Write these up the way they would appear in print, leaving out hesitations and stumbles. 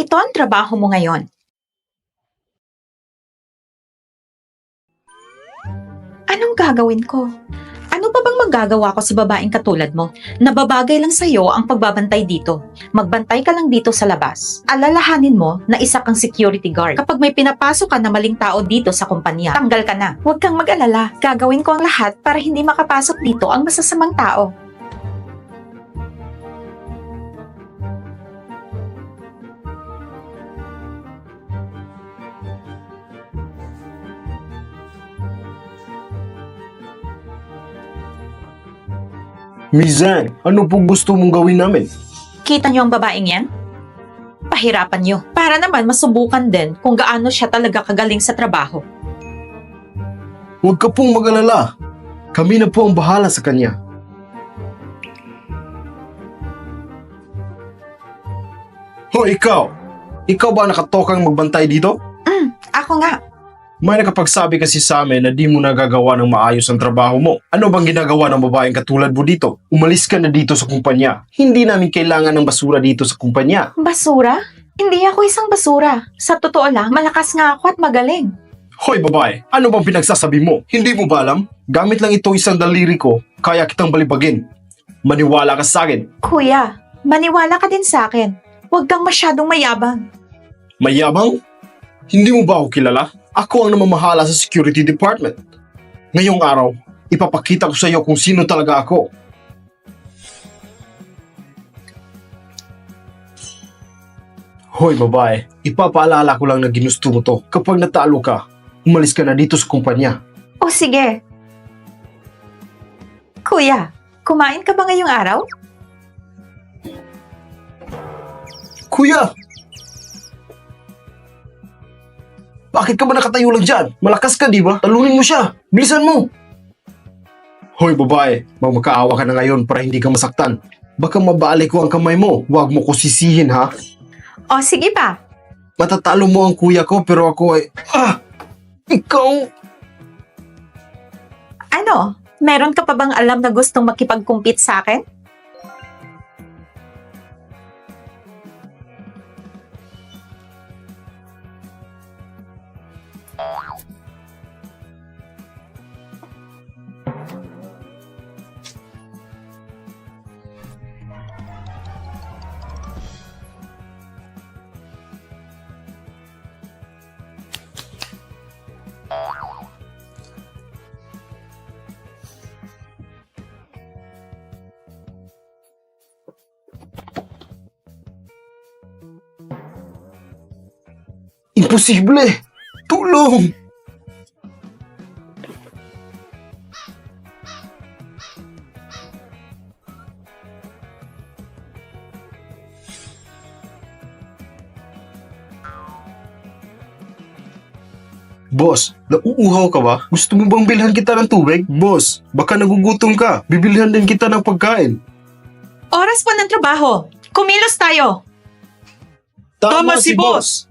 Ito ang trabaho mo ngayon. Anong gagawin ko? Ano pa bang magagawa ko sa babaeng katulad mo? Nababagay lang sa'yo ang pagbabantay dito. Magbantay ka lang dito sa labas. Alalahanin mo na isa kang security guard. Kapag may pinapasok ka na maling tao dito sa kumpanya, tanggal ka na. Huwag kang mag-alala. Gagawin ko ang lahat para hindi makapasok dito ang masasamang tao. Miss Zhang, ano po gusto mong gawin namin? Kita niyo ang babaeng yan? Pahirapan niyo. Para naman masubukan din kung gaano siya talaga kagaling sa trabaho. Huwag ka pong mag-alala. Kami na po ang bahala sa kanya. Ho, ikaw! Ikaw ba nakatokang magbantay dito? Ako nga. May nakapagsabi kasi sa amin na di mo nagagawa ng maayos ang trabaho mo. Ano bang ginagawa ng babaeng katulad mo dito? Umalis ka na dito sa kumpanya. Hindi namin kailangan ng basura dito sa kumpanya. Basura? Hindi ako isang basura. Sa totoo lang, malakas nga ako at magaling. Hoy babae, ano bang pinagsasabi mo? Hindi mo ba alam? Gamit lang ito isang daliri ko, kaya kitang balibagin. Maniwala ka sa akin. Kuya, maniwala ka din sa akin. Huwag kang masyadong mayabang. Mayabang? Hindi mo ba ako kilala? Ako ang namamahala sa security department. Ngayong araw, ipapakita ko sa iyo kung sino talaga ako. Hoy babae, ipapaalala ko lang na ginusto mo to. Kapag natalo ka, umalis ka na dito sa kumpanya. O sige. Kuya, kumain ka ba ngayong araw? Kuya! Bakit ka ba nakatayo lang dyan? Malakas ka, di ba? Talunin mo siya. Bilisan mo. Hoy, babae. Magmakaawa ka na ngayon para hindi ka masaktan. Baka mabalik ko ang kamay mo. Huwag mo ko sisihin, ha? O sige pa. Matatalo mo ang kuya ko, pero ako ay... Ikaw! Ano? Meron ka pa bang alam na gustong makipag-compete sa akin? Imposible! Tulong! Boss, nauuhaw ka ba? Gusto mo bang bilhan kita ng tubig? Boss, baka nagugutom ka. Bibilhan din kita ng pagkain. Oras pa ng trabaho. Kumilos tayo. Tama si boss!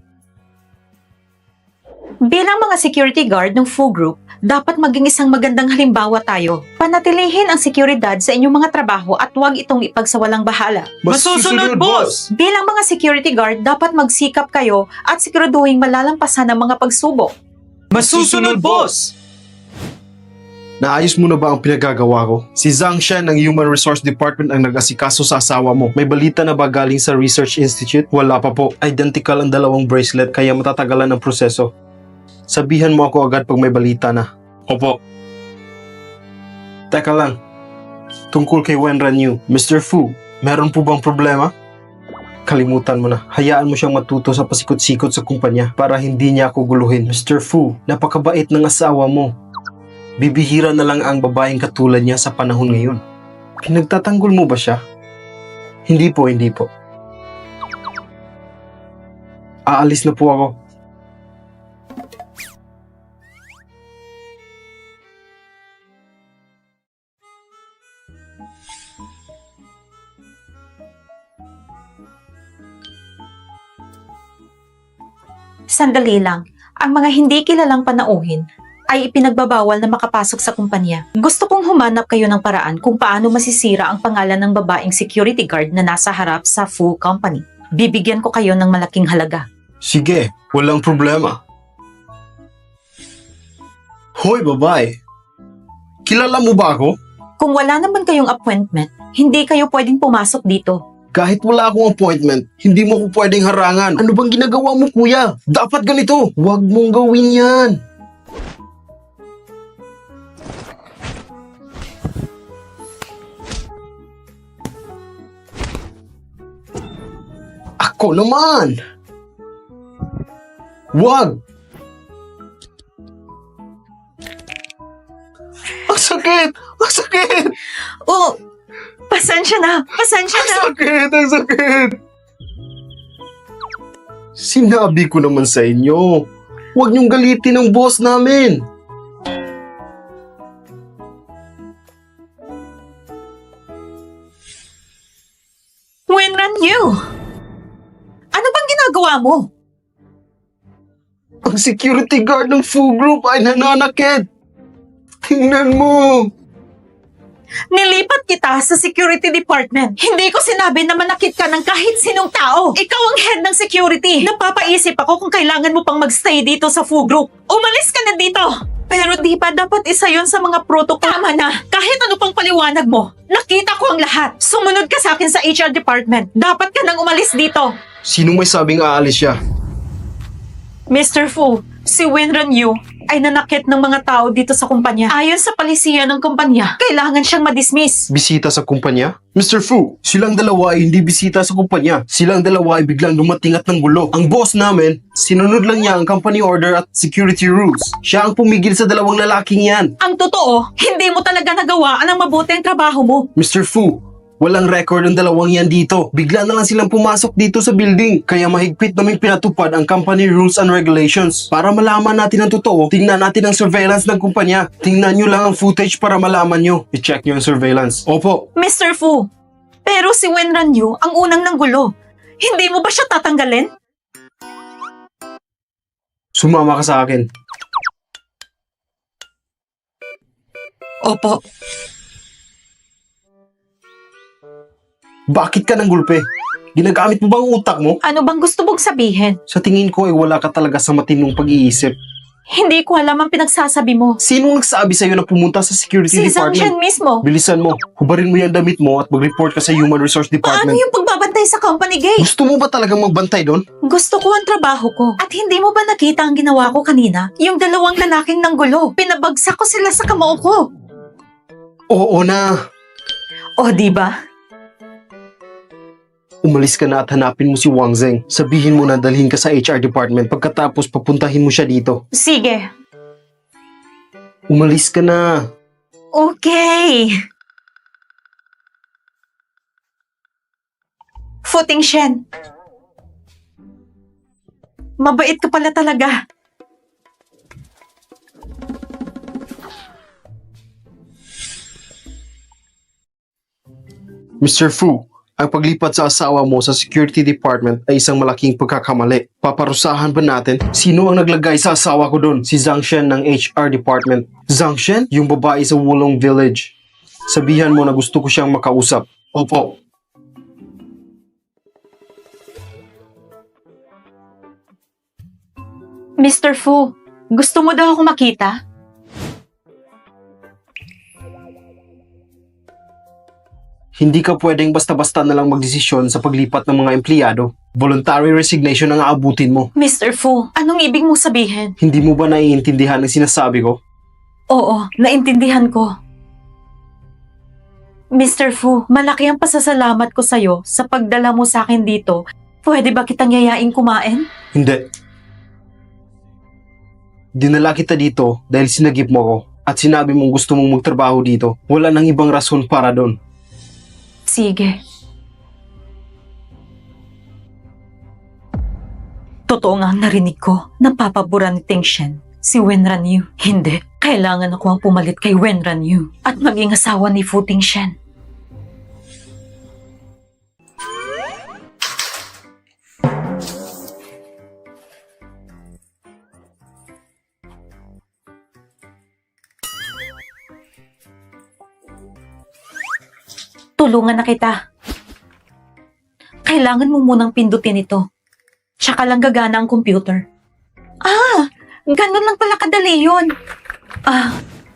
Bilang mga security guard ng Fu Group, dapat maging isang magandang halimbawa tayo. Panatilihin ang seguridad sa inyong mga trabaho at huwag itong ipagsawalang bahala. Masusunod, boss! Bilang mga security guard, dapat magsikap kayo at siguraduhin malalampasan ang mga pagsubok. Masusunod, boss! Naayos mo na ba ang pinagagawa ko? Si Zhang Shen ng Human Resource Department ang nag-asikaso sa asawa mo. May balita na ba galing sa Research Institute? Wala pa po. Identical ang dalawang bracelet kaya matatagalan ang proseso. Sabihan mo ako agad pag may balita na. Opo. Teka lang. Tungkol kay Wenran Yu, Mr. Fu, meron po bang problema? Kalimutan mo na. Hayaan mo siyang matuto sa pasikot-sikot sa kumpanya para hindi niya ako guluhin. Mr. Fu, napakabait ng asawa mo. Bibihira na lang ang babaeng katulad niya sa panahon ngayon. Pinagtatanggol mo ba siya? Hindi po, hindi po. Aalis na po ako. Sandali lang, ang mga hindi kilalang panauhin ay ipinagbabawal na makapasok sa kumpanya. Gusto kong humanap kayo ng paraan kung paano masisira ang pangalan ng babaeng security guard na nasa harap sa Fu Company. bibigyan ko kayo ng malaking halaga. Sige, walang problema. Hoy, babae. Kilala mo ba ako? Kung wala naman kayong appointment, hindi kayo pwedeng pumasok dito. Kahit wala akong appointment, hindi mo ko pwedeng harangan. Ano bang ginagawa mo, kuya? Dapat ganito. Huwag mong gawin yan. Ako naman. Huwag. Ang sakit! Ang sakit! Oh, pasensya na. Pasensya na. Sakit! Ang sakit! Sinabi ko naman sa inyo, huwag niyong galitin ang boss namin. Wenran Yu! Ano bang ginagawa mo? Ang security guard ng Fu Group ay nananakit. Tingnan mo. Nilipat kita sa security department. Hindi ko sinabi na manakit ka ng kahit sinong tao. Ikaw ang head ng security. Napapaisip ako kung kailangan mo pang magstay dito sa Fu Group. Umalis ka na dito! Pero di ba dapat isa yon sa mga protocol? Tama na! Kahit ano pang paliwanag mo, nakita ko ang lahat. Sumunod ka sa akin sa HR department. Dapat ka nang umalis dito. Sino may sabing aalis siya? Mr. Fu, si Wenran Yu ay nanakit ng mga tao dito sa kumpanya. Ayon sa palisiya ng kumpanya, kailangan siyang madismiss. Bisita sa kumpanya? Mr. Fu, silang dalawa ay hindi bisita sa kumpanya. Silang dalawa ay biglang dumating at nanggulo. Ang boss namin, sinunod lang niya ang company order at security rules. Siya ang pumigil sa dalawang lalaking yan. Ang totoo, hindi mo talaga nagawa ang mabuti ang trabaho mo. Mr. Fu, walang record ang dalawang yan dito. Bigla na lang silang pumasok dito sa building. Kaya mahigpit namin pinatupad ang company rules and regulations. Para malaman natin ang totoo, tingnan natin ang surveillance ng kumpanya. Tingnan nyo lang ang footage para malaman nyo. I-check nyo ang surveillance. Opo. Mr. Fu, pero si Wenran Yu ang unang nanggulo. Hindi mo ba siya tatanggalin? Sumama ka sa akin. Opo. Bakit ka nang gulpe? Ginagamit mo bang utak mo? Ano bang gusto mong sabihin? Sa tingin ko ay wala ka talaga sa matinong pag-iisip. Hindi ko alam ang pinagsasabi mo. Sinong nagsabi sa'yo na pumunta sa security Si Zhang Shen department? mismo. Bilisan mo. Hubarin mo yung damit mo at mag-report ka sa human resource Paano department. yung pagbabantay sa company gate? Gusto mo ba talagang magbantay doon? Gusto ko ang trabaho ko. At hindi mo ba nakita ang ginawa ko kanina? Yung dalawang lalaking nanggulo. Pinabagsak ko sila sa kamao ko. Oo na. O, di ba? Umalis ka na at hanapin mo si Wang Zeng. Sabihin mo na dalhin ka sa HR department pagkatapos papuntahin mo siya dito. Sige. Umalis ka na. Okay. Futing Shen. Mabait ka pala talaga. Mr. Fu, ang paglipat sa asawa mo sa security department ay isang malaking pagkakamali. Paparusahan ba natin? Sino ang naglagay sa asawa ko doon? Si Zhang Shen ng HR department. Zhang Shen? Yung babae sa Wulong Village. Sabihan mo na gusto ko siyang makausap. Opo. Mr. Fu, gusto mo daw ako makita? Hindi ka pwedeng basta-basta na lang magdesisyon sa paglipat ng mga empleyado. Voluntary resignation ang aabutin mo. Mr. Fu, anong ibig mong sabihin? Hindi mo ba naiintindihan ang sinasabi ko? Oo, naintindihan ko. Mr. Fu, malaki ang pasasalamat ko sa'yo sa pagdala mo sa akin dito. Pwede ba kitang yayain kumain? Hindi. Dinala kita dito dahil sinagip mo ako at sinabi mong gusto mong magtrabaho dito. Wala nang ibang rason para doon. Sige. Totoo nga ang narinig ko. Napapabura ni Ting Shen. Si Wenran Yu. Hindi. Kailangan ako ang pumalit kay Wenran Yu at maging asawa ni Fu Ting Shen. Tulungan na kita. kailangan mo munang pindutin ito. Tsaka lang gagana ang computer. Ganun lang pala kadali yun.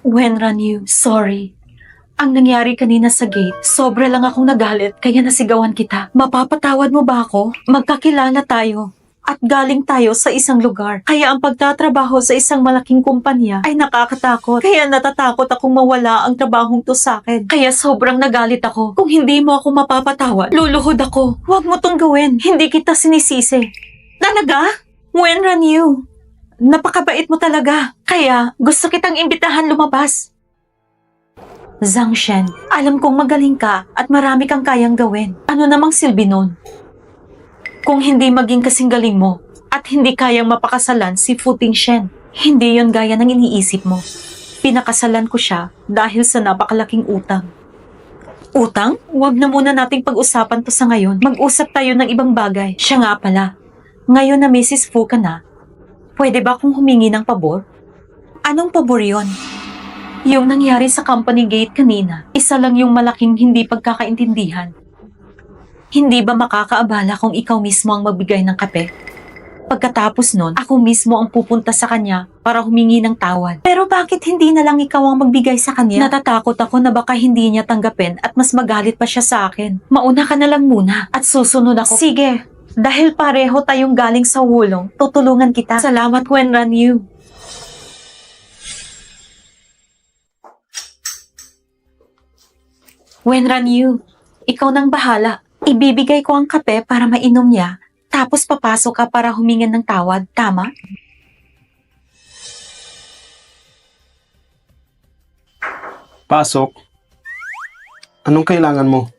Wenran Yu, sorry. Ang nangyari kanina sa gate, sobra lang akong nagalit kaya nasigawan kita. Mapapatawad mo ba ako? Magkakilala tayo. At galing tayo sa isang lugar. Kaya ang pagtatrabaho sa isang malaking kumpanya ay nakakatakot. Kaya natatakot akong mawala ang trabahong to sa akin. Kaya sobrang nagalit ako. Kung hindi mo ako mapapatawad, luluhod ako. Huwag mo tong gawin. Hindi kita sinisisi. Talaga? Wenran Yu, napakabait mo talaga. Kaya gusto kitang imbitahan lumabas. Zhang Shen, alam kong magaling ka at marami kang kayang gawin. Ano namang silbi nun? Kung hindi maging kasing galing mo at hindi kayang mapakasalan si Fu Tingshen, hindi yon gaya ng iniisip mo. Pinakasalan ko siya dahil sa napakalaking utang. Utang? Huwag na muna nating pag-usapan to sa ngayon. Mag-usap tayo ng ibang bagay. Siya nga pala, ngayon na Mrs. Fu ka na, pwede ba akong humingi ng pabor? Anong pabor yon? Yung nangyari sa company gate kanina, isa lang yung malaking hindi pagkakaintindihan. Hindi ba makakaabala kung ikaw mismo ang magbigay ng kape? Pagkatapos nun, ako mismo ang pupunta sa kanya para humingi ng tawad. Pero bakit hindi na lang ikaw ang magbigay sa kanya? Natatakot ako na baka hindi niya tanggapin at mas magalit pa siya sa akin. Mauna ka na lang muna at susunod ako. Sige, dahil pareho tayong galing sa wulong, tutulungan kita. Salamat, Wenran Yu. Wenran Yu, ikaw nang bahala. Ibibigay ko ang kape para mainom niya, tapos papasok ka para humingan ng tawad, tama? Pasok. Anong kailangan mo?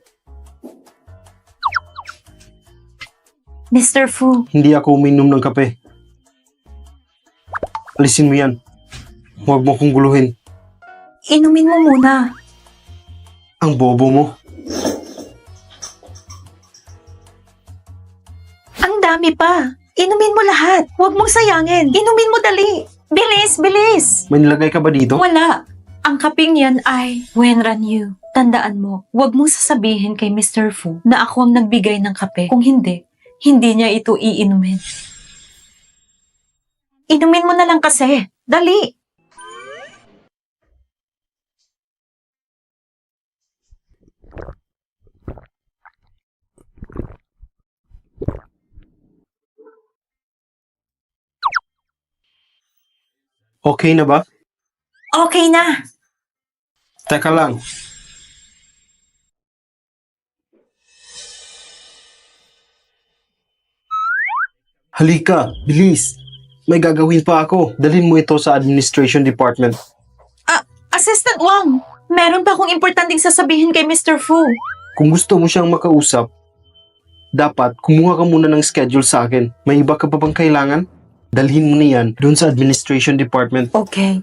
Mr. Fu, Hindi ako uminom ng kape. Alisin mo yan. Huwag mo kong guluhin. inumin mo muna. Ang bobo mo. Ang dami pa. Inumin mo lahat. Huwag mong sayangin. Inumin mo dali. Bilis, bilis. May nilagay ka ba dito? Wala. Ang kaping yan ay Wenran Yu. Tandaan mo, huwag mong sasabihin kay Mr. Fu na ako ang nagbigay ng kape. Kung hindi, hindi niya ito iinumin. Inumin mo na lang kasi. Dali. Okay na ba? Okay na. Teka lang. Halika, bilis. May gagawin pa ako. Dalhin mo ito sa administration department. Assistant Wang, meron pa akong importanteng sasabihin kay Mr. Fu. Kung gusto mo siyang makausap, dapat kumuha ka muna ng schedule sa akin. May iba ka pa bang kailangan? Dalhin mo na yan dun sa administration department. Okay.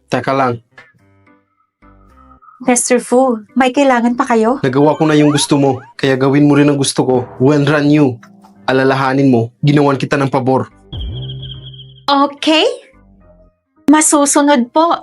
Teka lang, Mr. Fu, may kailangan pa kayo? nagawa ko na yung gusto mo, kaya gawin mo rin ang gusto ko. Wenran Yu, alalahanin mo, ginawan kita ng pabor. Okay. Masusunod po.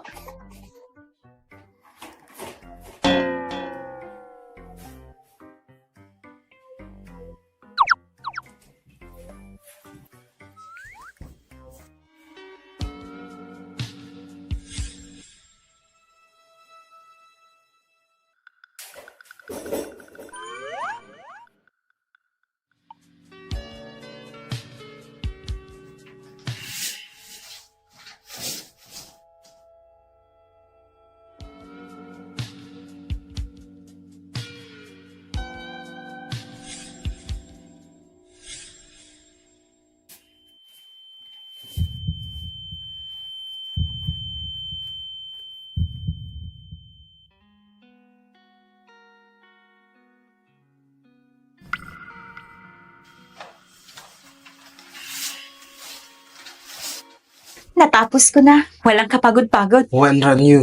Natapos ko na. Walang kapagod-pagod. Wenran Yu,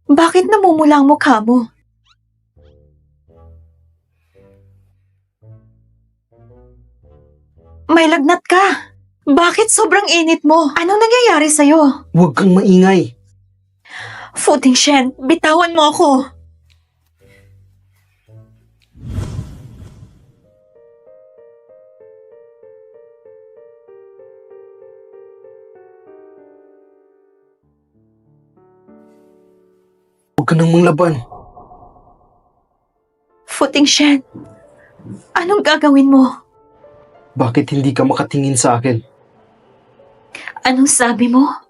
Bakit namumula ang mukha mo? May lagnat ka. Bakit sobrang init mo? Anong nangyayari sa'yo? huwag kang maingay. Fu Tingshen, bitawan mo ako. Huwag ka nang manglaban. Fu Tingshen, anong gagawin mo? Bakit hindi ka makatingin sa akin? Anong sabi mo?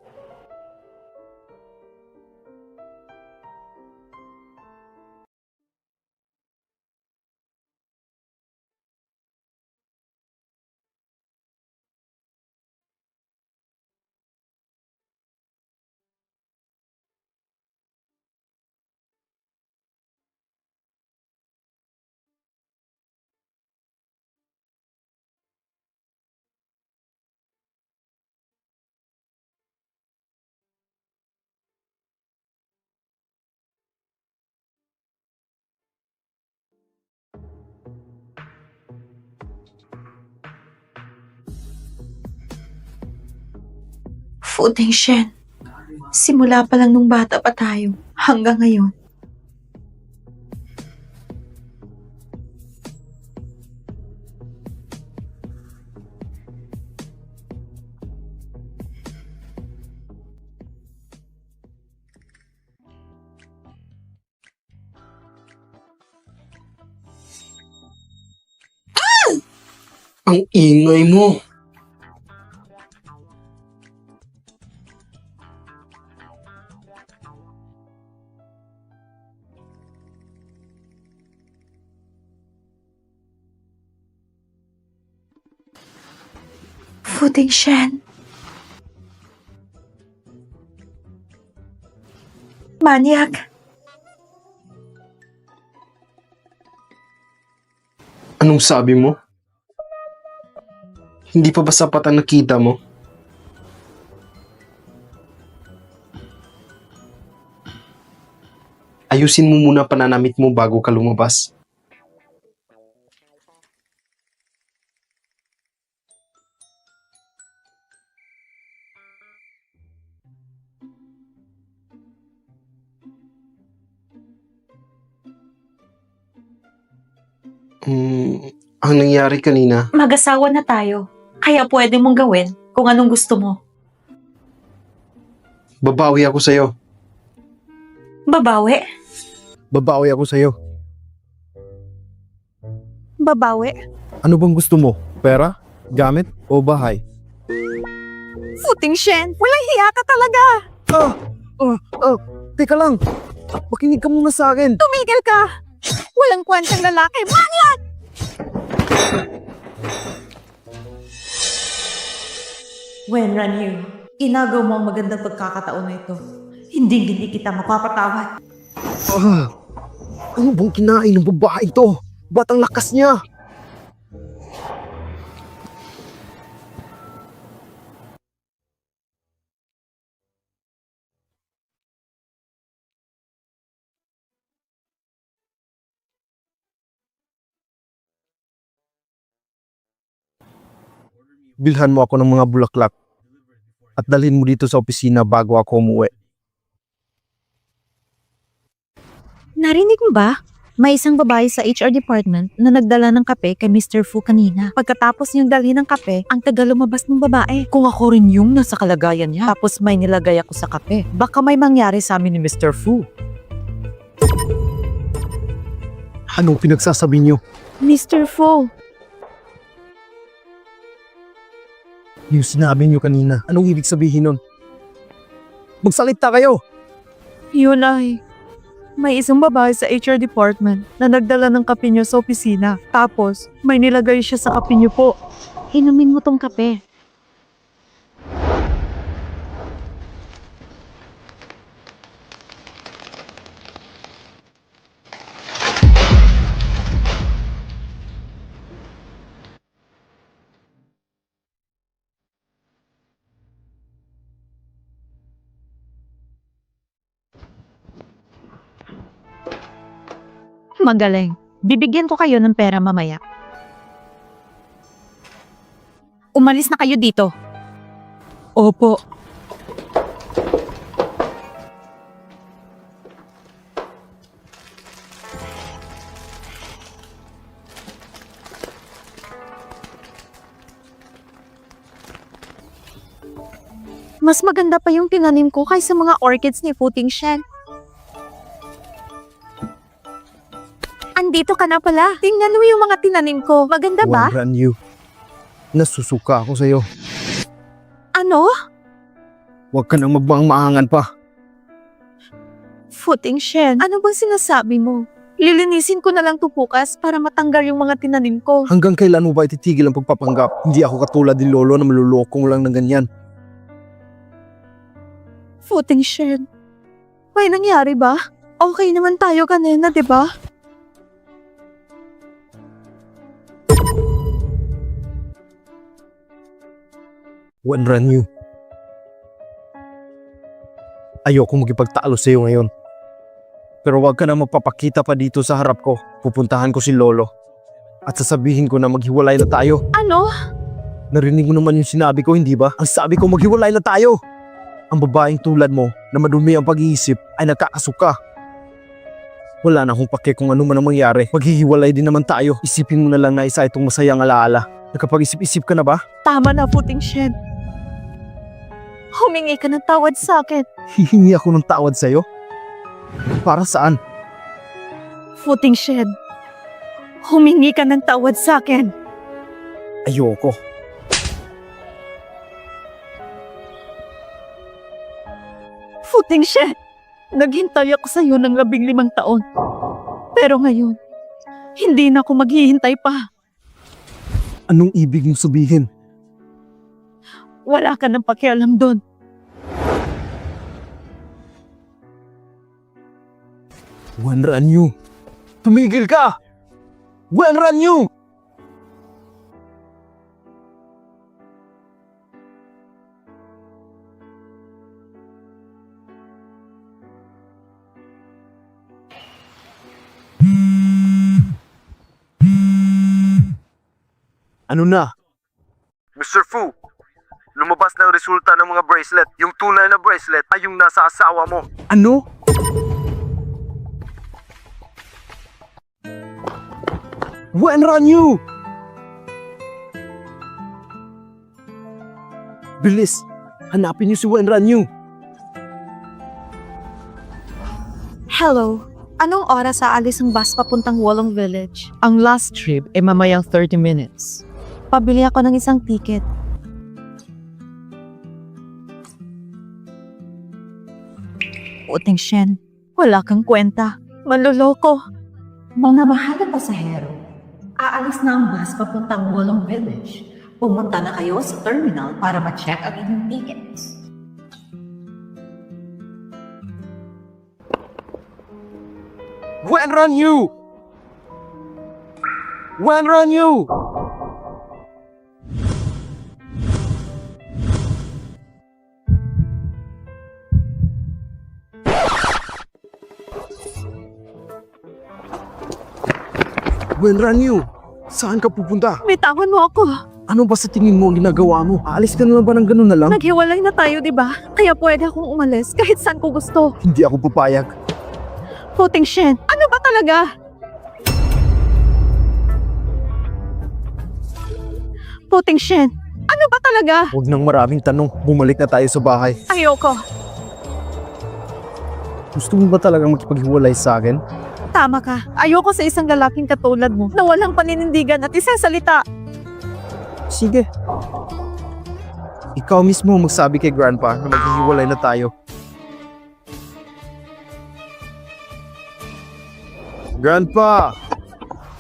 Fu Tingshen, simula pa lang nung bata pa tayo hanggang ngayon. Ang ingay mo. Fu Tingshen. Maniac. Anong sabi mo? Hindi pa ba sapat ang nakita mo? Ayusin mo muna pananamit mo bago ka lumabas. Ang nangyari kanina, Mag-asawa na tayo. Kaya pwede mong gawin kung anong gusto mo. babawi ako sa'yo. Babawi? Babawi ako sa'yo. Babawi? Ano bang gusto mo? Pera? Gamit? O bahay? Fu Tingshen, walang hiya ka talaga. Teka lang. Makinig ka muna sa akin. Tumigil ka. Walang kwentang lalaki. Maniac! Wenran Yu, inagaw mo ang magandang pagkakataon na ito. Hindi kita mapapatawad. Ano bang kinain ng babae ito? Ba't ang lakas niya? Bilhan mo ako ng mga bulaklak at dalhin mo dito sa opisina bago ako umuwi. Narinig mo ba? May isang babae sa HR department na nagdala ng kape kay Mr. Fu kanina. Pagkatapos niyang dalhin ng kape, ang taga lumabas ng babae. Kung ako rin yung nasa kalagayan niya, tapos may nilagay ako sa kape, baka may mangyari sa amin ni Mr. Fu. Anong pinagsasabi niyo? Mr. Fu, Yung sinabi niyo kanina, anong ibig sabihin nun? Magsalita kayo! yun ay, may isang babae sa HR department na nagdala ng kape niyo sa opisina. Tapos, may nilagay siya sa kape niyo po. Inumin mo tong kape. Magaling. Bibigyan ko kayo ng pera mamaya. Umalis na kayo dito. Opo. Mas maganda pa yung tinanim ko kaysa mga orchids ni Futing Shen. Andito ka na pala. Tingnan mo yung mga tinanim ko. Maganda ba? Wenran Yu, nasusuka ako sa'yo. Ano? Huwag ka nang magmaangan pa. Futing Shen, ano bang sinasabi mo? Lilinisin ko na lang to bukas para matanggal yung mga tinanim ko. Hanggang kailan mo ba ititigil ang pagpapanggap? Hindi ako katulad ni Lolo na maluloko mo lang ng ganyan. Futing Shen, may nangyari ba? Okay naman tayo kanina, di ba? Wenran Yu, ayoko magipagtalo sa iyo ngayon. Pero huwag ka na magpapakita pa dito sa harap ko. Pupuntahan ko si Lolo. At sasabihin ko na maghiwalay na tayo. Ano? Narinig mo naman yung sinabi ko, hindi ba? Ang sabi ko maghiwalay na tayo. Ang babaeng tulad mo na madumi ang pag-iisip ay nagkakasuka. Wala na akong pake kung ano man ang mangyari. Maghihiwalay din naman tayo. Isipin mo na lang na isa itong masayang alaala. Nakapag-isip-isip ka na ba? Tama na, Futing Shen. Humingi ka ng tawad sa akin. Hihingi ako ng tawad sa'yo? Para saan? Futing Shen, humingi ka ng tawad sa akin. Ayoko. Futing Shen, naghintay ako sa iyo ng 15 taon. Pero ngayon, hindi na ako maghihintay pa. Anong ibig mong sabihin? Wala ka ng pakialam doon. Wenran Yu, tumigil ka! Wenran Yu! Ano na? Mr. Fu, lumabas na ang resulta ng mga bracelet. Yung tunay na bracelet ay yung nasa asawa mo. Ano? Wenran Yu! Bilis! Hanapin niyo si Wenran Yu! Hello, anong oras aalis ang bus papuntang Wolong Village? Ang last trip ay mamayang 30 minutes. Pabili ako ng isang ticket. Futing Shen, wala kang kwenta. Manloloko. Mga mahal na pasahero, aalis na ang bus papuntang Wolong Village. Pumunta na kayo sa terminal para ma-check ang inyong tickets. Wenran Yu! Wenran Yu! Wenran Yu! Saan ka pupunta? Bitawan mo ako. Ano ba sa tingin mo ang ginagawa mo? Aalis ka na lang ba ng ganun na lang? Naghiwalay na tayo, di ba? Kaya pwede akong umalis kahit saan ko gusto. Hindi ako papayag. Futing Shen, ano ba talaga? Futing Shen, ano ba talaga? Huwag nang maraming tanong. Bumalik na tayo sa bahay. Ayoko. Gusto mo ba talagang makipaghiwalay sa akin? Tama ka. Ayoko sa isang lalaking katulad mo na walang paninindigan at isang salita. Sige. Ikaw mismo magsabi kay Grandpa na maghihiwalay na tayo. Grandpa!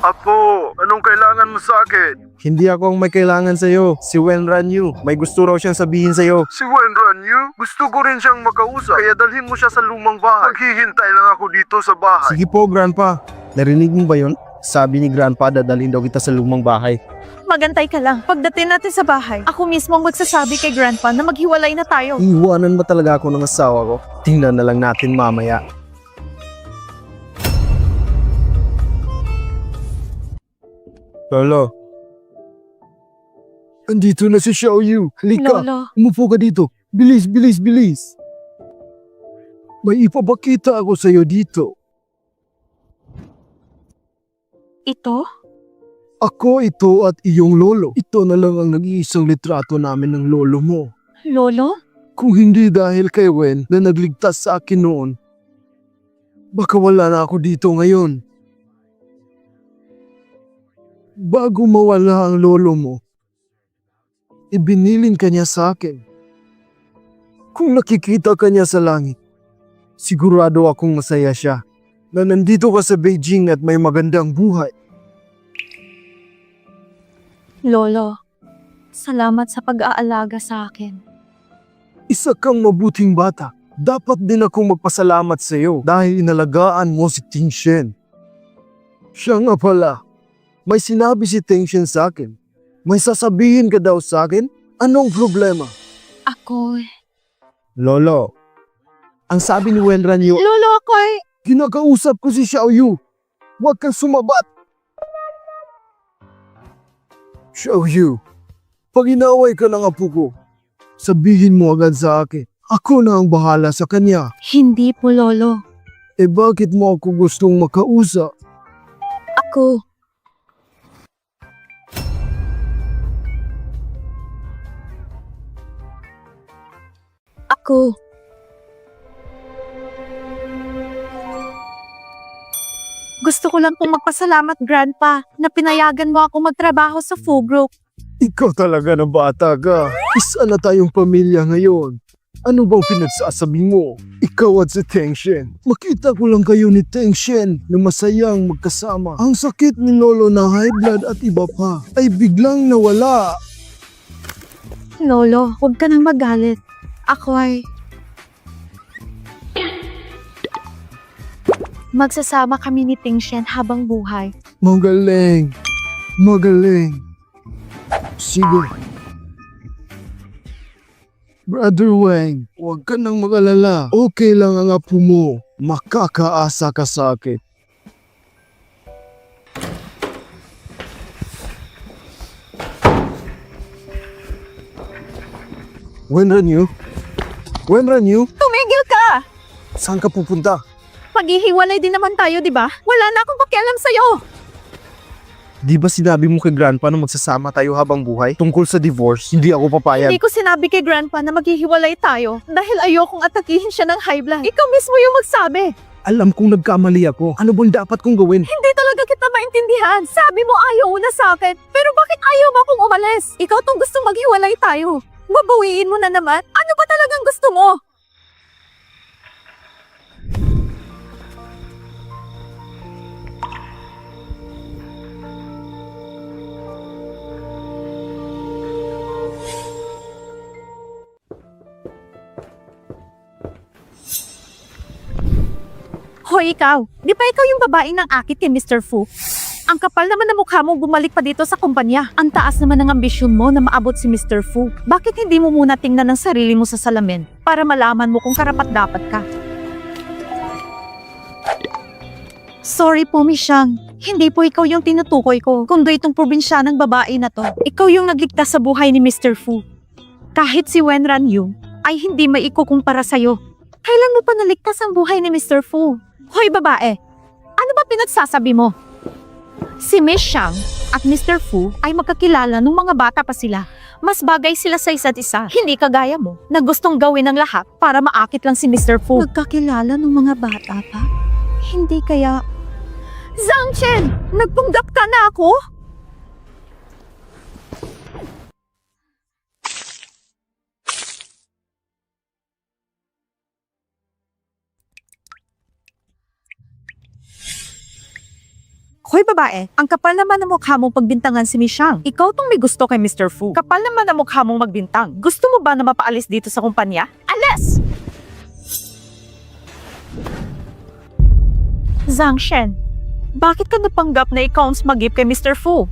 Apo, anong kailangan mo sa akin? Hindi ako ang may kailangan sa'yo. Si Wenran Yu. May gusto raw siyang sabihin sa'yo. Si Wenran Yu? Gusto ko rin siyang makausap. Kaya dalhin mo siya sa lumang bahay. Maghihintay lang ako dito sa bahay. Sige po, Grandpa. Narinig mo ba yun? Sabi ni Grandpa, dadalhin daw kita sa lumang bahay. Magantay ka lang. Pagdating natin sa bahay, ako mismo ang magsasabi kay Grandpa na maghiwalay na tayo. Iiwanan ba talaga ako ng asawa ko? Tingnan na lang natin mamaya. Lolo. Andito na si Xiao Yu. Halika. Lolo, Umupo ka dito. Bilis, bilis, bilis. May ipapakita ako sa'yo dito. ito? Ako ito at iyong lolo. Ito na lang ang nag-iisang litrato namin ng lolo mo. Lolo? Kung hindi dahil kay Wen na nagligtas sa akin noon, baka wala na ako dito ngayon. Bago mawala ang lolo mo, ibinilin ka niya sa akin. Kung nakikita ka niya sa langit, sigurado akong masaya siya na nandito ka sa Beijing at may magandang buhay. Lolo, salamat sa pag-aalaga sa akin. Isa kang mabuting bata. Dapat din akong magpasalamat sa iyo dahil inalagaan mo si Ting Shen. Siya nga pala, may sinabi si Ting Shen sa akin. May sasabihin ka daw sa akin? Anong problema? Ako... Lolo, ang sabi ni Wenran Yu, Lolo, ako'y... kinakausap ko si Xiao Yu. Huwag kang sumabat. Xiao Yu, pag inaway ka ng apo ko, sabihin mo agad sa akin. Ako na ang bahala sa kanya. Hindi po, Lolo. Eh bakit mo ako gustong makausap? Ako... Ako... Gusto ko lang pong magpasalamat, Grandpa, na pinayagan mo ako magtrabaho sa Fu Group. Ikaw talaga na bata ka. Isa na tayong pamilya ngayon. Ano bang pinagsasabi mo? Ikaw at si Teng Shen. Makita ko lang kayo ni Teng Shen na masayang magkasama. Ang sakit ni Lolo na high blood at iba pa ay biglang nawala. Lolo, huwag ka nang magalit. Ako ay... Magsasama kami ni Ting Shen habang buhay. Magaling. Magaling. Sige. Brother Wang, huwag ka nang mag-alala. Okay lang ang apo mo. Makakaasa ka sa akin. Wenran Yu? Wenran Yu? Tumigil ka! Saan ka pupunta? Maghihiwalay din naman tayo, di ba? Wala na akong pakialam sa'yo. Di ba sinabi mo kay Grandpa na magsasama tayo habang buhay? Tungkol sa divorce, hindi ako papayag. Hindi ko sinabi kay Grandpa na maghihiwalay tayo dahil ayokong atakihin siya ng high blood. Ikaw mismo yung magsabi. Alam kong nagkamali ako. Ano bang dapat kong gawin? Hindi talaga kita maintindihan. Sabi mo ayaw na sa akin. Pero bakit ayaw mo akong umalis? Ikaw tong gustong maghiwalay tayo. Babawiin mo na naman. Ano ba talagang gusto mo? Hoy, ikaw. Di ba ikaw yung babaeng ng akit kay Mr. Fu? Ang kapal naman na mukha mo bumalik pa dito sa kumpanya. Ang taas naman ng ambisyon mo na maabot si Mr. Fu. Bakit hindi mo muna tingnan ang sarili mo sa salamin para malaman mo kung karapat-dapat ka? Sorry po, Miss Shang. Hindi po ikaw yung tinutukoy ko, kundi itong probinsyanang babae na to. Ikaw yung nagligtas sa buhay ni Mr. Fu. Kahit si Wenran Yu ay hindi maikukumpara sa'yo. Kailan mo pa naligtas ang buhay ni Mr. Fu? Hoy babae, ano ba pinagsasabi mo? Si Miss Shang at Mr. Fu ay magkakilala nung mga bata pa sila. Mas bagay sila sa isa't isa. Hindi kagaya mo na gustong gawin ng lahat para maakit lang si Mr. Fu. Nagkakilala nung mga bata pa? Hindi kaya... Zhang Chen! Nagpunggap ka na ako? Hoy babae, ang kapal naman ng mukha mong pagbintangan si Miss Shang. Ikaw tong may gusto kay Mr. Fu. Kapal naman ang mukha mong magbintang. Gusto mo ba na mapaalis dito sa kumpanya? Alis! Zhang Shen, bakit ka napanggap na ikaw ang smagip kay Mr. Fu?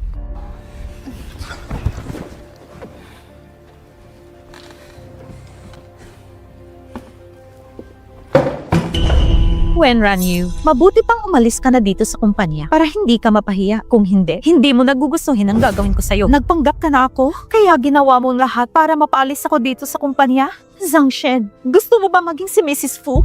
Wenran Yu, mabuti pang umalis ka na dito sa kumpanya para hindi ka mapahiya. Kung hindi, hindi mo nagugustuhin ang gagawin ko sa'yo. Nagpanggap ka na ako, kaya ginawa mo lahat para mapaalis ako dito sa kumpanya? Zhang Shen, gusto mo ba maging si Mrs. Fu?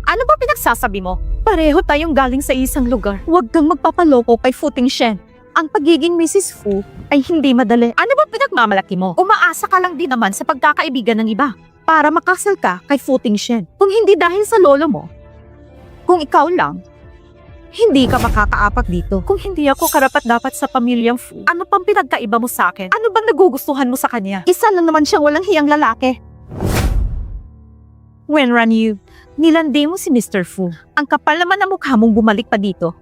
Ano ba pinagsasabi mo? Pareho tayong galing sa isang lugar. Huwag kang magpapaloko kay Fu Ting Shen. Ang pagiging Mrs. Fu ay hindi madali. Ano ba pinagmamalaki mo? Umaasa ka lang din naman sa pagkakaibigan ng iba para makasal ka kay Fu Tingshen. Kung hindi dahil sa lolo mo, kung ikaw lang, hindi ka makakaapak dito. Kung hindi ako karapat-dapat sa pamilyang Fu, ano pang pinagkaiba mo sa akin? Ano bang nagugustuhan mo sa kanya? Isa lang naman siyang walang hiyang lalaki. Wenran Yu, nilandi mo si Mr. Fu. Ang kapal naman na mukha mong bumalik pa dito.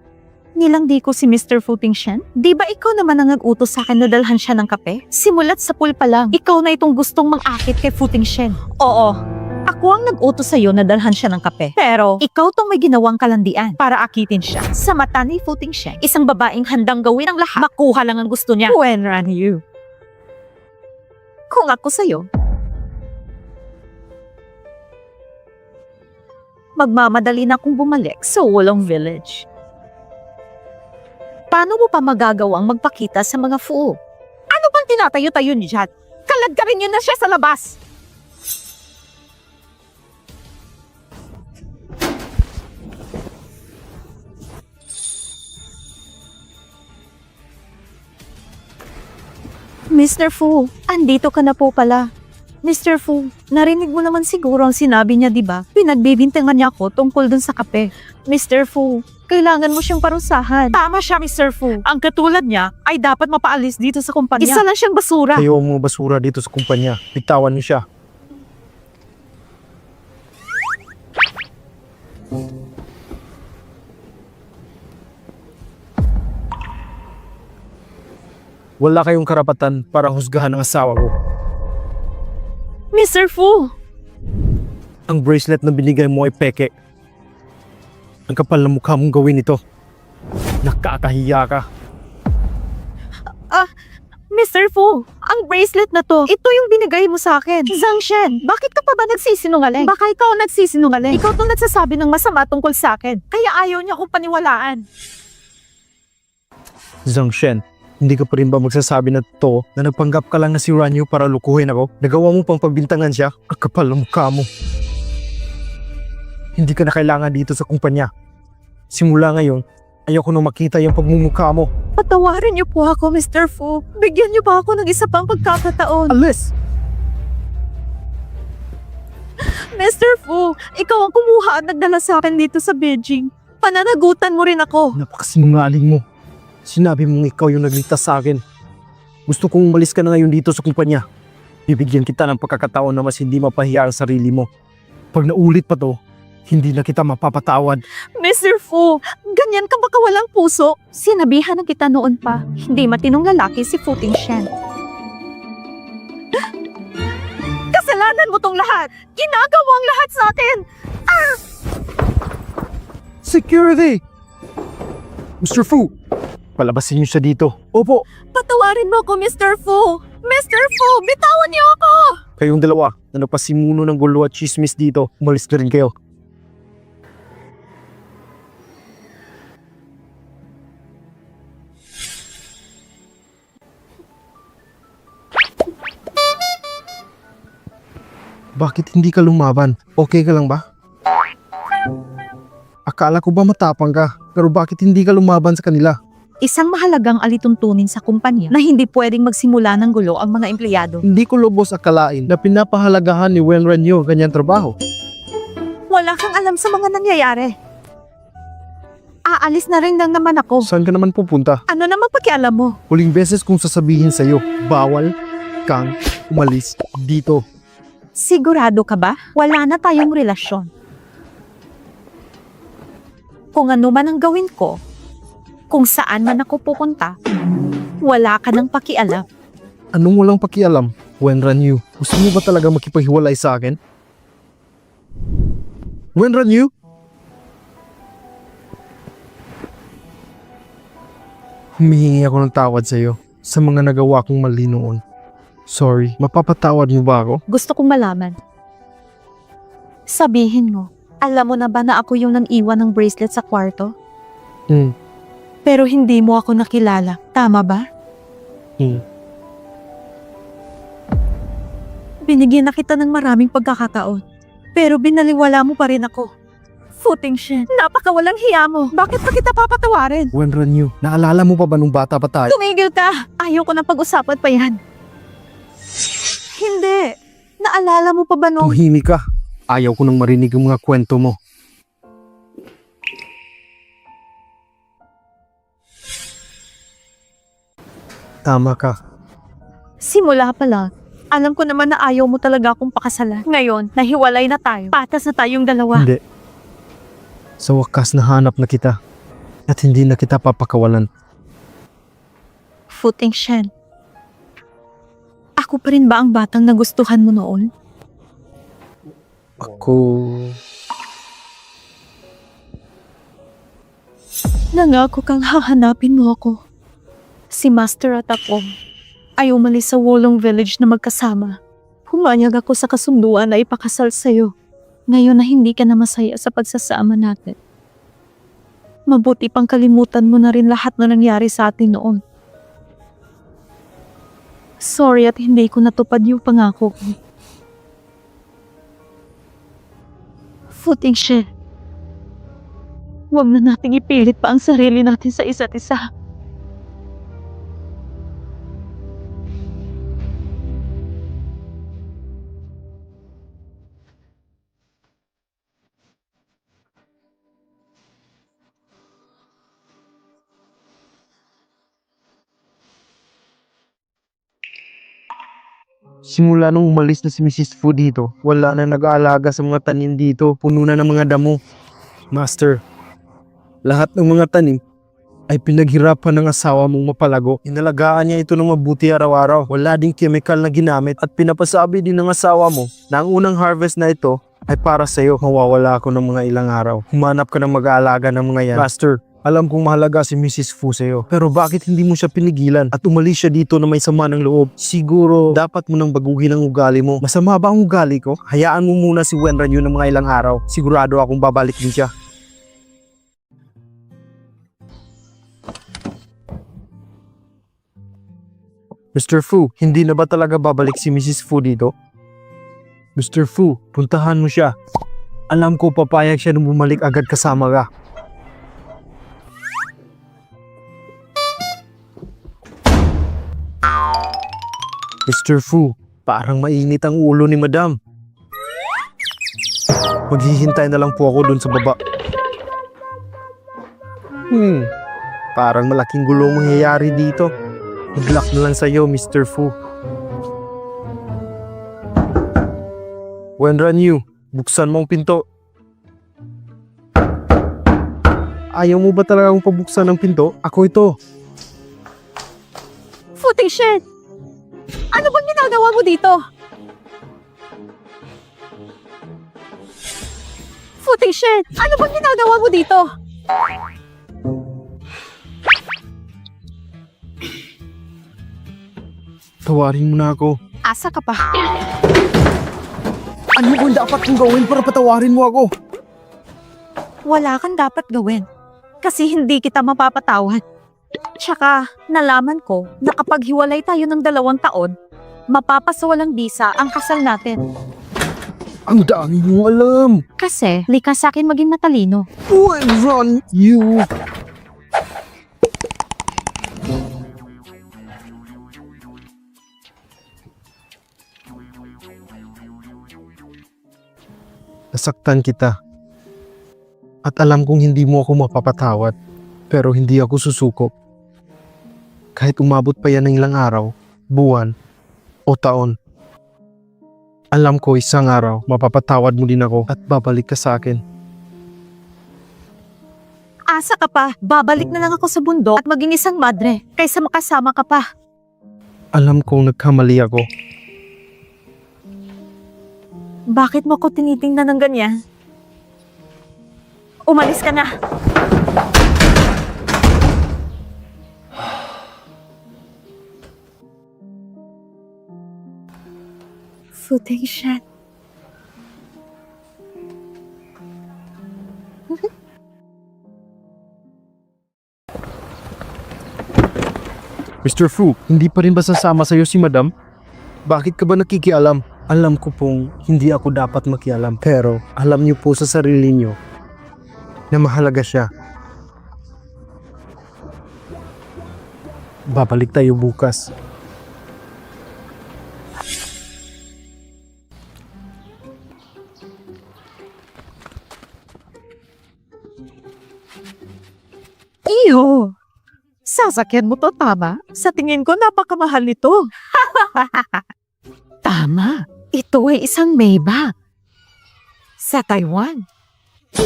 Nilandi ko si Mr. Fu Tingshen? Di ba ikaw naman ang nag-utos sa akin na dalhan siya ng kape? Simulat sa pool pa lang, ikaw na itong gustong mang-akit kay Fu Tingshen. Oo, ako ang nag-utos sa'yo na dalhan siya ng kape. Pero, ikaw tong may ginawang kalandian para akitin siya. Sa mata ni Fu Tingshen, isang babaeng handang gawin ang lahat, makuha lang ang gusto niya. Wenran Yu. Kung ako sa'yo, magmamadali na akong bumalik sa Wolong Village. Paano mo pa magagawang magpakita sa mga Fu? Ano bang tinatayo-tayo ni Jad? Kalag ka rin yun na siya sa labas! Mr. Fu, andito ka na po pala. Mr. Fu, narinig mo naman siguro ang sinabi niya, di ba? Pinagbibintangan niya ako tungkol dun sa kape. Mr. Fu, kailangan mo siyang parusahan. Tama siya, Mr. Fu. Ang katulad niya ay dapat mapaalis dito sa kumpanya. Isa lang siyang basura. Ayaw mo basura dito sa kumpanya. Bitawan niyo siya. Wala kayong karapatan para husgahan ang asawa ko. Mr. Fu, Ang bracelet na binigay mo ay peke. Ang kapal na mukha mong gawin ito. Nakakahiya ka. Mr. Fu, ang bracelet na to, ito yung binigay mo sa akin. Zhang Shen, bakit ka pa ba nagsisinungaling? Baka ikaw ang nagsisinungaling. Ikaw tong nagsasabi ng masama tungkol sa akin. Kaya ayaw niya akong paniwalaan. Zhang Shen, hindi ka pa rin ba magsasabi na to na nagpanggap ka lang na si Ranyu para lukuhin ako? Nagawa mo pang pagbintangan siya? Ang kapal ng mukha mo. Hindi ka na kailangan dito sa kumpanya. Simula ngayon, ayoko na makita yung pagmumukha mo. Patawarin niyo po ako, Mr. Fu. Bigyan niyo pa ako ng isa pang pagkakataon. Alis! Mr. Fu, ikaw ang kumuha at nagdala sa akin dito sa Beijing. Pananagutan mo rin ako. Napakasinungaling mo. Sinabi mong ikaw yung nagligtas sa akin. Gusto kong umalis ka na ngayon dito sa kumpanya. Bibigyan kita ng pagkakataon na mas hindi mapahiya ang sarili mo. Pag naulit pa to, hindi na kita mapapatawad. Mr. Fu, ganyan ka baka walang puso? Sinabihan na kita noon pa. Hindi matinong lalaki si Fu Tingshen. Kasalanan mo tong lahat. Ginagawa ang lahat sa atin. Security! Mr. Fu! Palabasin niyo siya dito. Opo! Patawarin mo ako, Mr. Fu. Mr. Fu, bitawan niyo ako. Kayong dalawa na nagpasimuno ng gulo at chismis dito, umalis na rin kayo. Bakit hindi ka lumaban? Okay ka lang ba? Akala ko ba matapang ka? Pero bakit hindi ka lumaban sa kanila? Isang mahalagang alituntunin sa kumpanya na hindi pwedeng magsimula ng gulo ang mga empleyado. Hindi ko lubos akalain na pinapahalagahan ni Wenran Yu ganyang trabaho. Wala kang alam sa mga nangyayari. Aalis na rin lang naman ako. Saan ka naman pupunta? Ano naman pakialam mo? Huling beses kong sasabihin sa'yo, bawal kang umalis dito. Sigurado ka ba? Wala na tayong relasyon. Kung ano man ang gawin ko, kung saan man ako pupunta, wala ka nang pakialam. Anong walang pakialam, Wenran Yu? Gusto mo ba talaga makipaghiwalay sa akin? Wenran Yu? Humihingi ako ng tawad sa'yo sa mga nagawa kong mali noon. Sorry, mapapatawad mo ba ako? Gusto kong malaman. Sabihin mo, alam mo na ba na ako yung nang-iwan ng bracelet sa kwarto? Pero hindi mo ako nakilala. Tama ba? Binigyan na kita ng maraming pagkakataon. Pero binaliwala mo pa rin ako. Footing Shen, napakawalang hiya mo. Bakit pa kita papatawarin? Wenran Yu, naalala mo pa ba nung bata pa tayo? Tumigil ka! Ayaw ko na pag-usapan pa yan. Hindi. Naalala mo pa ba nung... Tumahimik ka. Ayaw ko nang marinig ang mga kwento mo. Tama ka. Simula pa lang, alam ko naman na ayaw mo talaga akong pakasalan. Ngayon, nahiwalay na tayo. Patas na tayong dalawa. Hindi. Sa wakas nahanap na kita. At hindi na kita papakawalan. Footing Shen. Ako pa rin ba ang batang nagustuhan mo noon? Ako... Nangako kang hahanapin mo ako. Si Master at ako ay umalis sa Wolong Village na magkasama. Pumayag ako sa kasunduan na ipakasal sa'yo. Ngayon na hindi ka na masaya sa pagsasama natin. Mabuti pang kalimutan mo na rin lahat na nangyari sa atin noon. Sorry at hindi ko natupad yung pangako ko. Footing Shen. Huwag na nating ipilit pa ang sarili natin sa isa't isa. Simula nung umalis na si Mrs. Fu dito, wala na nag-aalaga sa mga tanim dito. Puno na ng mga damo. Master, lahat ng mga tanim ay pinaghirapan ng asawa mong mapalago. Inalagaan niya ito ng mabuti araw-araw. Wala ding chemical na ginamit at pinapasabi din ng asawa mo na ang unang harvest na ito ay para sa'yo. Mawawala ako ng mga ilang araw. Humanap ka ng mag-aalaga ng mga yan. Master, alam kong mahalaga si Mrs. Fu sa'yo. Pero bakit hindi mo siya pinigilan at umalis siya dito na may sama ng loob? Siguro dapat mo nang baguhin ang ugali mo. Masama ba ang ugali ko? Hayaan mo muna si Wenran yun ng mga ilang araw. Sigurado akong babalik din siya. Mr. Fu, hindi na ba talaga babalik si Mrs. Fu dito? Mr. Fu, puntahan mo siya. Alam ko papayag siya nung bumalik agad kasama ka. Mr. Fu, parang mainit ang ulo ni Madam. Maghihintay na lang po ako dun sa baba. Parang malaking gulong mangyayari dito. Good luck na lang sa'yo, Mr. Fu. Wenran Yu, buksan mo ang pinto. Ayaw mo ba talagang pabuksan ang pinto? Ako ito. Footing Shen! Ano bang ginagawa mo dito? Footing Shen! Ano bang ginagawa mo dito? Tawarin mo na ako. Asa ka pa? Ano bang dapat kong gawin para patawarin mo ako? Wala kang dapat gawin. Kasi hindi kita mapapatawad. Tsaka, nalaman ko na kapag hiwalay tayo ng 2 taon, mapapasawalang bisa ang kasal natin. Ang dami mo alam. Kasi, likas sa akin maging matalino. Wenran Yu. Nasaktan kita. At alam kong hindi mo ako mapapatawad. Pero hindi ako susuko. Kahit umabot pa yan ng ilang araw, buwan, o taon. Alam ko isang araw, mapapatawad mo din ako at babalik ka sa akin. Asa ka pa? Babalik na lang ako sa bundok at maging isang madre kaysa makasama ka pa. Alam kong nagkamali ako. Bakit mo ko tinitingnan ng ganyan? Umalis ka na. Footing Shen. Mr. Fu, hindi pa rin ba sasama sa'yo si Madam? Bakit ka ba nakikialam? Alam ko pong hindi ako dapat makialam, pero alam niyo po sa sarili niyo na mahalaga siya. Babalik tayo bukas. Iyo! Sasakyan mo to, tama? Sa tingin ko, napakamahal nito. Tama. Ito ay isang Maybach. Sa Taiwan.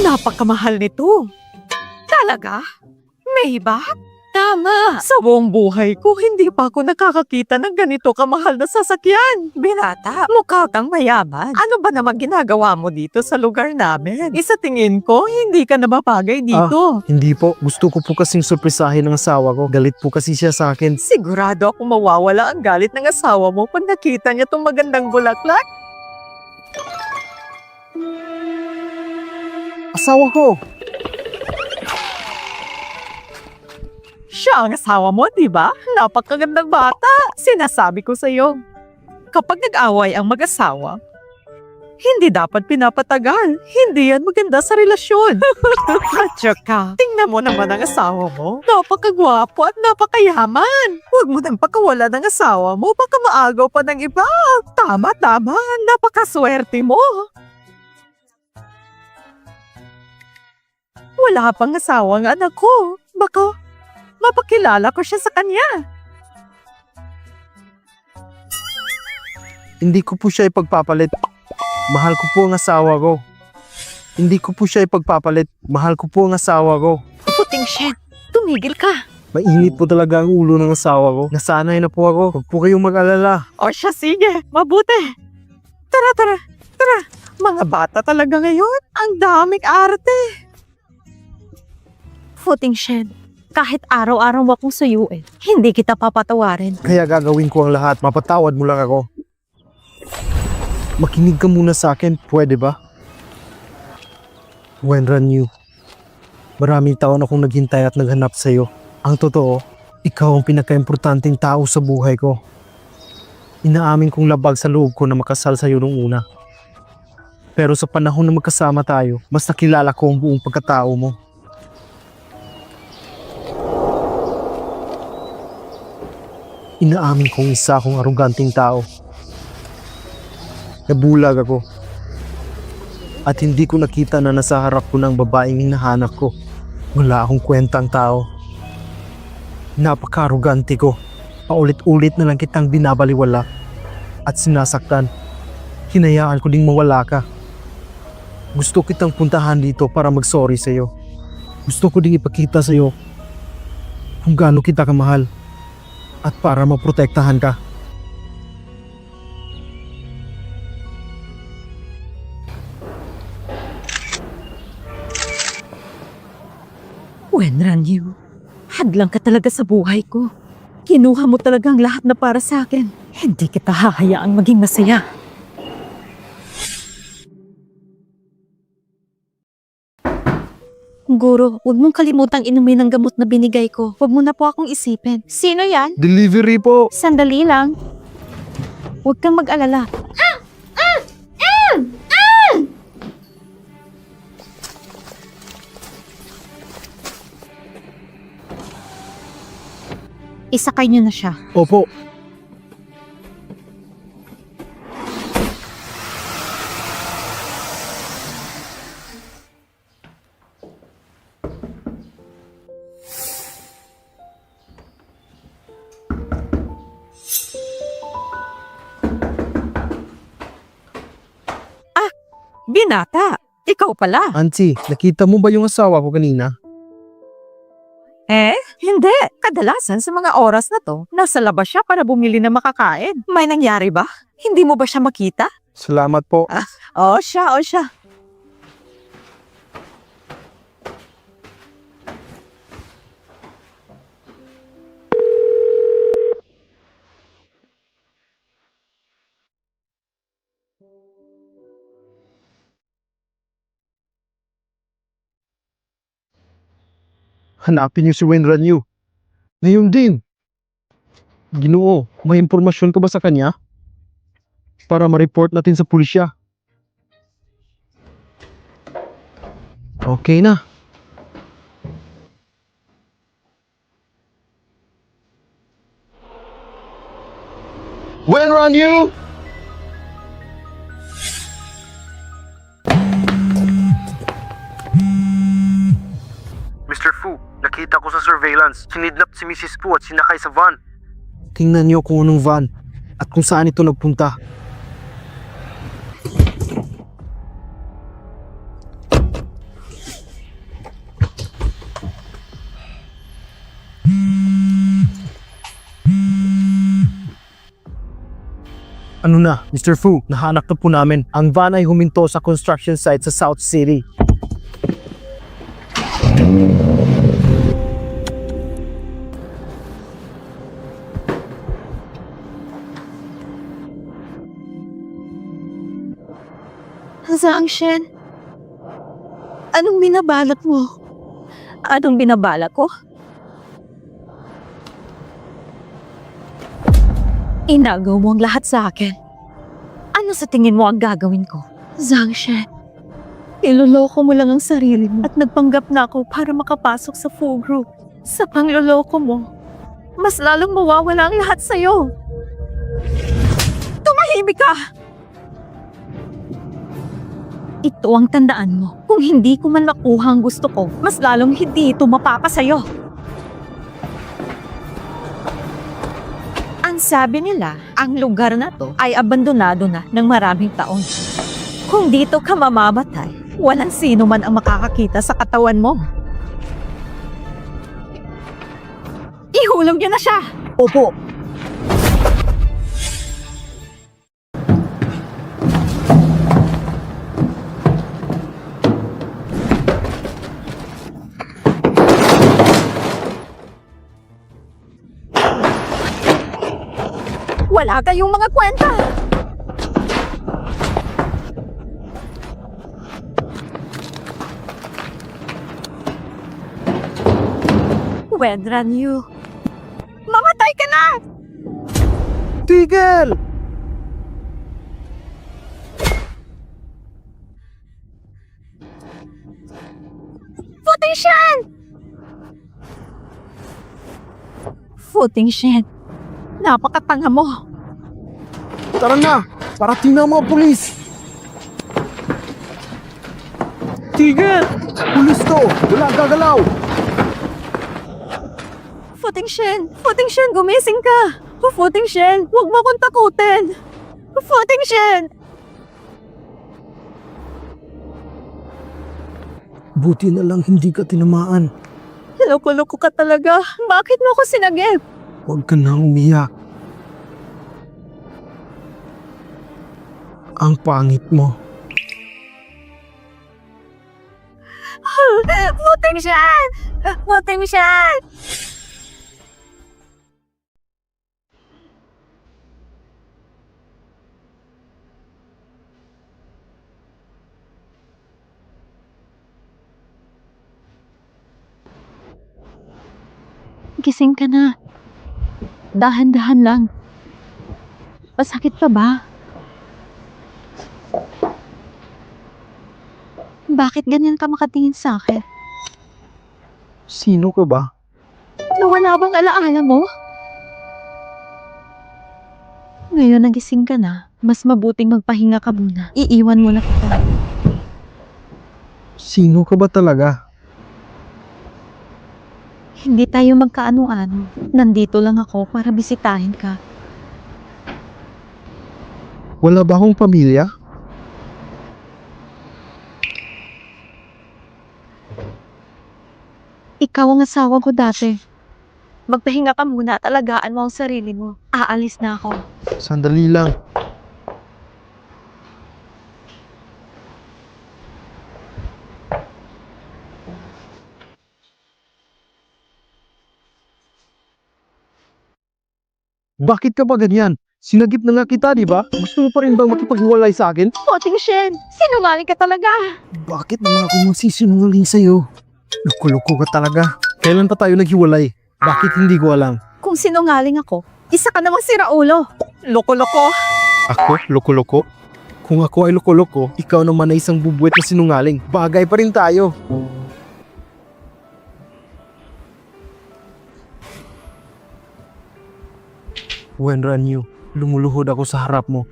Napakamahal nito. Talaga? Maybach? Tama. Sa buong buhay ko, hindi pa ako nakakakita ng ganito kamahal na sasakyan. Binata, mukha kang mayaman. Ano ba naman ginagawa mo dito sa lugar namin? Isa tingin ko, hindi ka na mapagay dito. Hindi po, gusto ko po kasing surprisahin ng asawa ko. Galit po kasi siya sa akin. Sigurado ako mawawala ang galit ng asawa mo pag nakita niya tong magandang bulaklak. Asawa ko! Siya ang asawa mo, di ba? Napakagandang bata. Sinasabi ko sa iyo. Kapag nag-away ang mag-asawa, hindi dapat pinapatagal. Hindi yan maganda sa relasyon. At saka, tingnan mo naman ang asawa mo. Napakagwapo at napakayaman. Huwag mo nang pakawala ng asawa mo. Baka maagaw pa ng iba. Tama. Napakaswerte mo. Wala pang asawa ang anak ko. Baka mapakilala ko siya sa kanya. Hindi ko po siya ipagpapalit. Mahal ko po ang asawa ko. Hindi ko po siya ipagpapalit. Mahal ko po ang asawa ko. Puting shit. Tumigil ka. Mainit po talaga ang ulo ng asawa ko. Nasanay na po ako. Huwag po kayong mag-alala. O siya, sige. Mabuti. Tara. Mga bata talaga ngayon. Ang daming arte. Footing Shen, kahit araw-araw akong suyuin, hindi kita papatawarin. Kaya gagawin ko ang lahat. Mapatawad mo lang ako. Makinig ka muna sa akin. Pwede ba? Wenran Yu, maraming taon akong naghintay at naghanap sa'yo. Ang totoo, ikaw ang pinaka-importanting tao sa buhay ko. Inaamin kong labag sa loob ko na makasal sa'yo nung una. Pero sa panahon na magkasama tayo, mas nakilala ko ang buong pagkatao mo. Inaamin kong isa akong aruganting tao. Nabulag ako. At hindi ko nakita na nasa harap ko ng babaeng hinahanap ko. Wala akong kwentang tao. Napaka-arugante ko. Paulit-ulit na lang kitang binabaliwala at sinasaktan. Hinayaan ko ding mawala ka. Gusto kitang puntahan dito para mag-sorry sa'yo. Gusto ko ding ipakita sa'yo kung gaano kita kamahal. At para maprotektahan ka. Wenran Yu, hadlang ka talaga sa buhay ko. Kinuha mo talaga ang lahat na para sa akin. Hindi kita hahayaang maging masaya. Guro, huwag mong kalimutang inumin ang gamot na binigay ko. Huwag mo na po akong isipin. Sino yan? Delivery po! Sandali lang. Huwag kang mag-alala. Isakay niyo na siya. Opo. Binata, ikaw pala. Auntie, nakita mo ba yung asawa ko kanina? Hindi. Kadalasan sa mga oras na to, nasa labas siya para bumili na makakain. May nangyari ba? Hindi mo ba siya makita? Salamat po. O siya. Hanapin niyo si Wenran Yu. Ngayon din. Ginoo, may impormasyon ka ba sa kanya? Para ma-report natin sa pulisya. Okay na. Run you! Mr. Fu, nakita ko sa surveillance. Sinidnap si Mrs. Fu at sinakay sa van. Tingnan niyo kung anong van at kung saan ito nagpunta. Ano na, Mr. Fu, nahanap na po namin. Ang van ay huminto sa construction site sa South City. Zhang Shen, anong binabalak mo? Anong binabalak ko? Inagaw mo ang lahat sa akin. Ano sa tingin mo ang gagawin ko? Zhang Shen, iloloko mo lang ang sarili mo at nagpanggap na ako para makapasok sa Fu Group. Sa pangloloko mo, mas lalong mawawala ang lahat sa'yo. Tumahimik ka! Ito ang tandaan mo. Kung hindi ko man makuha ang gusto ko, mas lalong hindi ito mapapasayo. Ang sabi nila, ang lugar na to ay abandonado na ng maraming taon. Kung dito ka mamamatay, walang sino man ang makakakita sa katawan mo. Ihulog niyo na siya! Opo! Wala kayong mga kwenta! Wenran Yu, mamatay ka na! Tigil! Futing Shen! Futing Shen, napakatanga mo. Tara na! Parating na ang mga pulis! Tigil! Pulis to! Wala gagalaw! Futing Shen, gumising ka! Futing Shen, huwag mo akong takutin! Futing Shen! Buti na lang hindi ka tinamaan. Loko-loko ka talaga. Bakit mo ako sinagip? Huwag ka na umiyak. Ang pangit mo. Futing Shen! Futing Shen! Gising ka na. Dahan-dahan lang. Masakit pa ba? Bakit ganyan ka makatingin sa akin? Sino ka ba? Nawala bang alaala mo? Ngayon nagising ka na, mas mabuting magpahinga ka muna. Iiwan mo na kita. Sino ka ba talaga? Hindi tayo magkaano-ano. Nandito lang ako para bisitahin ka. Wala ba akong pamilya? Ikaw ang asawa ko dati. Magpahinga ka muna at alagaan mo ang sarili mo. Aalis na ako. Sandali lang. Bakit ka ba ganyan? Sinagip na nga kita, di ba? Gusto mo pa rin bang makipaghiwalay sa akin? Poting Shen, sinungaling ka talaga. Bakit naman ako magsisinungaling sa'yo? Loko-loko ka talaga. Kailan pa tayo naghiwalay? Bakit hindi ko alam? Kung sinungaling ako, isa ka namang siraulo. Loko-loko. Ako? Loko-loko? Kung ako ay loko-loko, ikaw naman ay isang bubuwet na sinungaling. Bagay pa rin tayo. Wenran Yu, Lumuluhod ako sa harap mo.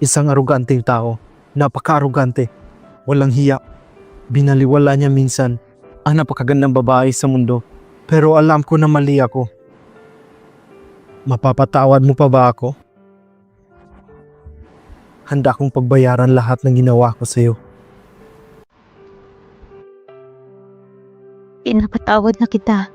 Isang aruganteng tao. Napaka-arugante. Walang hiya. Binaliwala niya minsan ang napakagandang babae sa mundo. Pero alam ko na mali ako. Mapapatawad mo pa ba ako? Handa kong pagbayaran lahat ng ginawa ko sa'yo. Pinapatawad na kita.